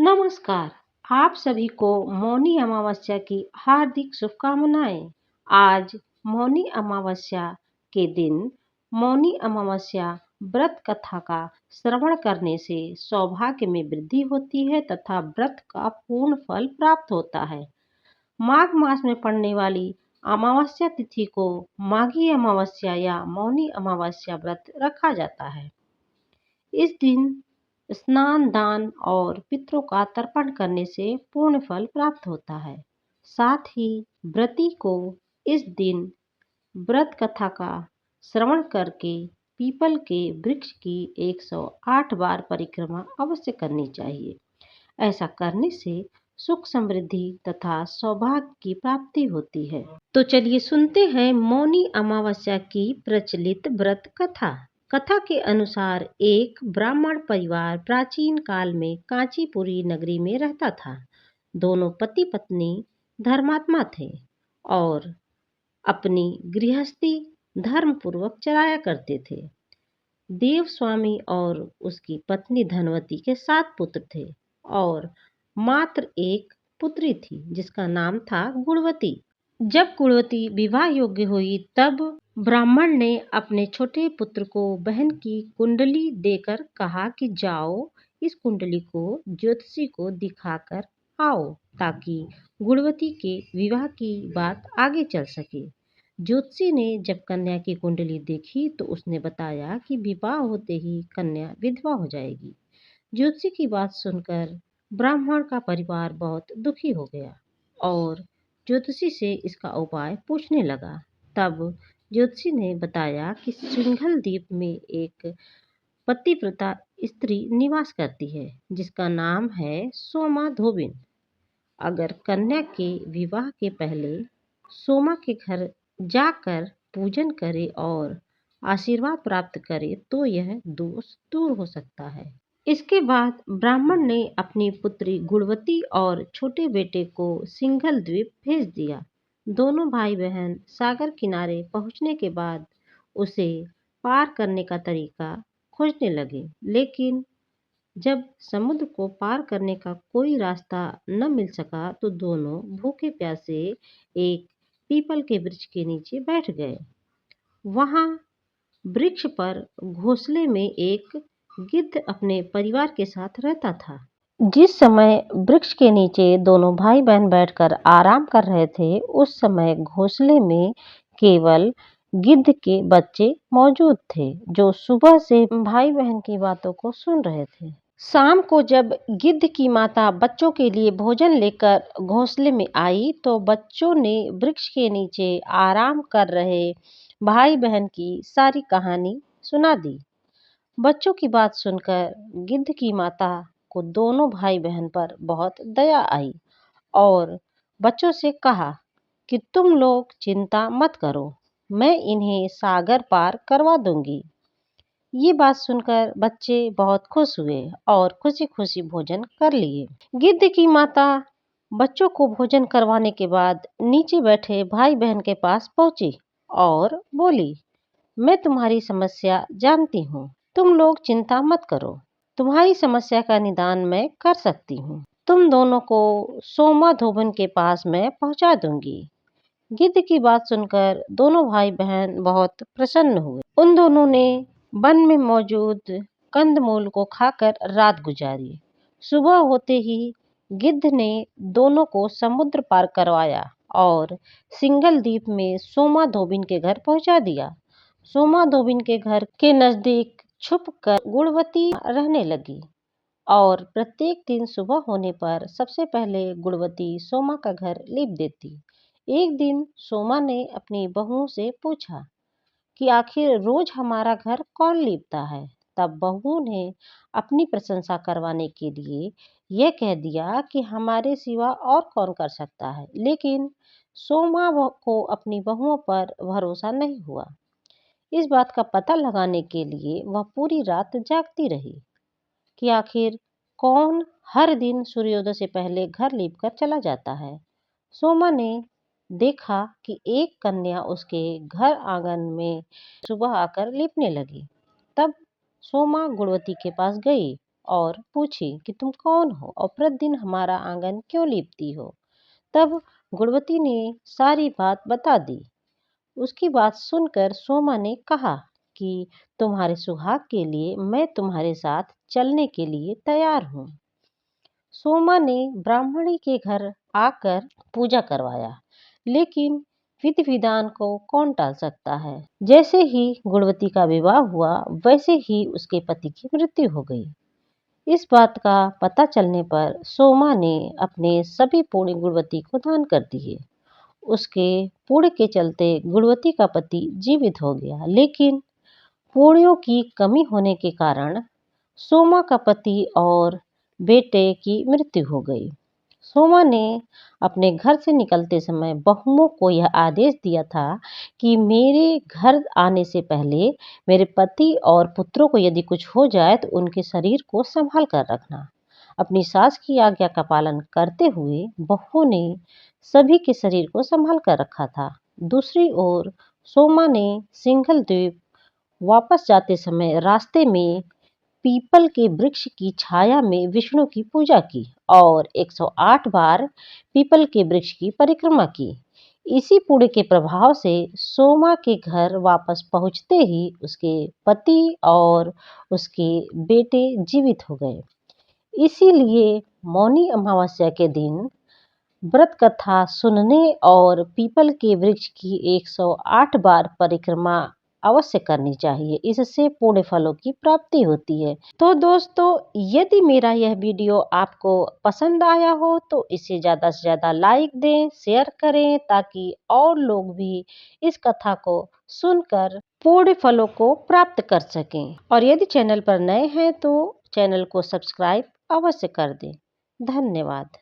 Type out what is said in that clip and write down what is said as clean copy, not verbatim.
नमस्कार। आप सभी को मौनी अमावस्या की हार्दिक शुभकामनाएं। आज मौनी अमावस्या के दिन मौनी अमावस्या व्रत कथा का श्रवण करने से सौभाग्य में वृद्धि होती है तथा व्रत का पूर्ण फल प्राप्त होता है। माघ मास में पड़ने वाली अमावस्या तिथि को माघी अमावस्या या मौनी अमावस्या व्रत रखा जाता है। इस दिन स्नान, दान और पितरों का तर्पण करने से पूर्ण फल प्राप्त होता है। साथ ही व्रती को इस दिन व्रत कथा का श्रवण करके पीपल के वृक्ष की 108 बार परिक्रमा अवश्य करनी चाहिए। ऐसा करने से सुख, समृद्धि तथा सौभाग्य की प्राप्ति होती है। तो चलिए सुनते हैं मौनी अमावस्या की प्रचलित व्रत कथा। कथा के अनुसार एक ब्राह्मण परिवार प्राचीन काल में कांचीपुरी नगरी में रहता था। दोनों पति पत्नी धर्मात्मा थे और अपनी गृहस्थी धर्म पूर्वक चलाया करते थे। देवस्वामी और उसकी पत्नी धनवती के 7 पुत्र थे और मात्र एक पुत्री थी जिसका नाम था गुणवती। जब गुणवती विवाह योग्य हुई तब ब्राह्मण ने अपने छोटे पुत्र को बहन की कुंडली देकर कहा कि जाओ इस कुंडली को ज्योतिषी को दिखाकर आओ ताकि गुणवती के विवाह की बात आगे चल सके। ज्योतिषी ने जब कन्या की कुंडली देखी तो उसने बताया कि विवाह होते ही कन्या विधवा हो जाएगी। ज्योतिषी की बात सुनकर ब्राह्मण का परिवार बहुत दुखी हो गया और ज्योतिषी से इसका उपाय पूछने लगा। तब ज्योतिषी ने बताया कि सिंघल द्वीप में एक पतिव्रता स्त्री निवास करती है जिसका नाम है सोमा धोबिन। अगर कन्या के विवाह के पहले सोमा के घर जाकर पूजन करे और आशीर्वाद प्राप्त करे तो यह दोष दूर हो सकता है। इसके बाद ब्राह्मण ने अपनी पुत्री गुणवती और छोटे बेटे को सिंघल द्वीप भेज दिया। दोनों भाई बहन सागर किनारे पहुंचने के बाद उसे पार करने का तरीका खोजने लगे, लेकिन जब समुद्र को पार करने का कोई रास्ता न मिल सका तो दोनों भूखे प्यासे एक पीपल के वृक्ष के नीचे बैठ गए। वहां वृक्ष पर घोंसले में एक गिद्ध अपने परिवार के साथ रहता था। जिस समय वृक्ष के नीचे दोनों भाई बहन बैठकर आराम कर रहे थे उस समय घोंसले में केवल गिद्ध के बच्चे मौजूद थे जो सुबह से भाई बहन की बातों को सुन रहे थे। शाम को जब गिद्ध की माता बच्चों के लिए भोजन लेकर घोंसले में आई तो बच्चों ने वृक्ष के नीचे आराम कर रहे भाई बहन की सारी कहानी सुना दी। बच्चों की बात सुनकर गिद्ध की माता को दोनों भाई बहन पर बहुत दया आई और बच्चों से कहा कि तुम लोग चिंता मत करो, मैं इन्हें सागर पार करवा दूंगी। ये बात सुनकर बच्चे बहुत खुश हुए और खुशी खुशी भोजन कर लिए। गिद्ध की माता बच्चों को भोजन करवाने के बाद नीचे बैठे भाई बहन के पास पहुंची और बोली, मैं तुम्हारी समस्या जानती हूँ, तुम लोग चिंता मत करो, तुम्हारी समस्या का निदान मैं कर सकती हूँ। तुम दोनों को सोमा धोबन के पास मैं पहुंचा दूंगी। गिद्ध की बात सुनकर दोनों भाई बहन बहुत प्रसन्न हुए। उन दोनों ने वन में मौजूद कंदमूल को खाकर रात गुजारी। सुबह होते ही गिद्ध ने दोनों को समुद्र पार करवाया और सिंघल द्वीप में सोमा धोबिन के घर पहुंचा दिया। सोमा धोबिन के घर के नजदीक छुपकर गुणवती रहने लगी और प्रत्येक दिन सुबह होने पर सबसे पहले गुणवती सोमा का घर लीप देती। एक दिन सोमा ने अपनी बहू से पूछा कि आखिर रोज हमारा घर कौन लीपता है। तब बहू ने अपनी प्रशंसा करवाने के लिए यह कह दिया कि हमारे सिवा और कौन कर सकता है, लेकिन सोमा को अपनी बहुओं पर भरोसा नहीं हुआ। इस बात का पता लगाने के लिए वह पूरी रात जागती रही कि आखिर कौन हर दिन सूर्योदय से पहले घर लीपकर चला जाता है। सोमा ने देखा कि एक कन्या उसके घर आंगन में सुबह आकर लीपने लगी। तब सोमा गुणवती के पास गई और पूछी कि तुम कौन हो और प्रतिदिन हमारा आंगन क्यों लीपती हो। तब गुणवती ने सारी बात बता दी। उसकी बात सुनकर सोमा ने कहा कि तुम्हारे सुहाग के लिए मैं तुम्हारे साथ चलने के लिए तैयार हूँ। सोमा ने ब्राह्मणी के घर आकर पूजा करवाया, लेकिन विधि विधान को कौन टाल सकता है। जैसे ही गुणवती का विवाह हुआ, वैसे ही उसके पति की मृत्यु हो गई। इस बात का पता चलने पर सोमा ने अपने सभी पुण्य गुणवती को दान कर दिए। उसके पुण्य के चलते गुणवती का पति जीवित हो गया, लेकिन पुण्यों की कमी होने के कारण सोमा का पति और बेटे की मृत्यु हो गई। सोमा ने अपने घर से निकलते समय बहुओं को यह आदेश दिया था कि मेरे घर आने से पहले मेरे पति और पुत्रों को यदि कुछ हो जाए तो उनके शरीर को संभाल कर रखना। अपनी सास की आज्ञा का पालन करते हुए बहुओं ने सभी के शरीर को संभाल कर रखा था। दूसरी ओर सोमा ने सिंघल द्वीप वापस जाते समय रास्ते में पीपल के वृक्ष की छाया में विष्णु की पूजा की और 108 बार पीपल के वृक्ष की परिक्रमा की। इसी पुण्य के प्रभाव से सोमा के घर वापस पहुंचते ही उसके पति और उसके बेटे जीवित हो गए। इसीलिए मौनी अमावस्या के दिन व्रत कथा सुनने और पीपल के वृक्ष की 108 बार परिक्रमा अवश्य करनी चाहिए। इससे पुण्य फलों की प्राप्ति होती है। तो दोस्तों, यदि मेरा यह वीडियो आपको पसंद आया हो तो इसे ज़्यादा से ज़्यादा लाइक दें, शेयर करें, ताकि और लोग भी इस कथा को सुनकर पुण्य फलों को प्राप्त कर सकें। और यदि चैनल पर नए हैं तो चैनल को सब्सक्राइब अवश्य कर दें। धन्यवाद।